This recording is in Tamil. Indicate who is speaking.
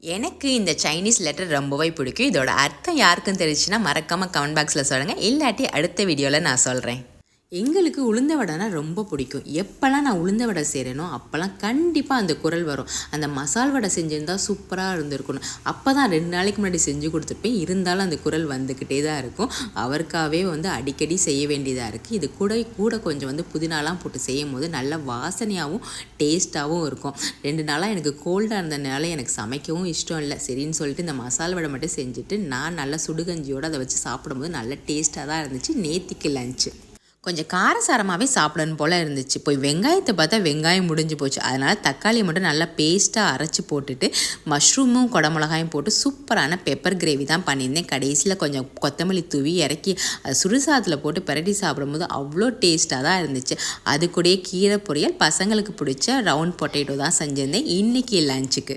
Speaker 1: எனக்கு இந்த சைனீஸ் லெட்டர் ரொம்பவே பிடிக்கும். இதோட அர்த்தம் யாருக்கும் தெரிஞ்சுன்னா மறக்காமல் கமெண்ட் பாக்ஸில் சொல்லுங்கள். இல்லாட்டி அடுத்த வீடியோவில் நான் சொல்கிறேன். எங்களுக்கு உளுந்த வடைனா ரொம்ப பிடிக்கும். எப்போல்லாம் நான் உளுந்த வடை செய்கிறேனோ அப்போல்லாம் கண்டிப்பாக அந்த குரல் வரும். அந்த மசால் வடை செஞ்சுருந்தா சூப்பராக இருந்திருக்கணும். அப்போ தான் 2 நாளைக்கு முன்னாடி செஞ்சு கொடுத்துருப்பேன். இருந்தாலும் அந்த குரல் வந்துக்கிட்டே தான் இருக்கும். அவருக்காகவே அடிக்கடி செய்ய வேண்டியதாக இருக்குது. இது கூட கொஞ்சம் புதினாலாம் போட்டு செய்யும் போது நல்ல வாசனையாகவும் டேஸ்ட்டாகவும் இருக்கும். 2 நாளாக எனக்கு கோல்டாக இருந்ததுனால எனக்கு சமைக்கவும் இஷ்டம் இல்லை. சரின்னு சொல்லிட்டு இந்த மசால் வடை மட்டும் செஞ்சுட்டு நான் நல்லா சுடுகஞ்சியோடு அதை வச்சு சாப்பிடும்போது நல்ல டேஸ்ட்டாக தான் இருந்துச்சு. நேத்திக்கு லஞ்சு கொஞ்சம் காரசாரமாகவே சாப்பிடணும் போல் இருந்துச்சு. போய் வெங்காயத்தை பார்த்தா வெங்காயம் முடிஞ்சு போச்சு. அதனால் தக்காளியை மட்டும் நல்லா பேஸ்ட்டாக அரைச்சி போட்டுட்டு மஷ்ரூமும் குடமிளகாயும் போட்டு சூப்பரான பெப்பர் கிரேவி தான் பண்ணியிருந்தேன். கடைசியில் கொஞ்சம் கொத்தமல்லி தூவி இறக்கி அது சுடுசாதத்தில் போட்டு பிரட்டி சாப்பிடும்போது அவ்வளோ டேஸ்ட்டாக தான் இருந்துச்சு. அது கூடயே கீரை பொரியல், பசங்களுக்கு பிடிச்ச ரவுண்ட் பொட்டேட்டோ தான் செஞ்சுருந்தேன் இன்றைக்கி லஞ்சுக்கு.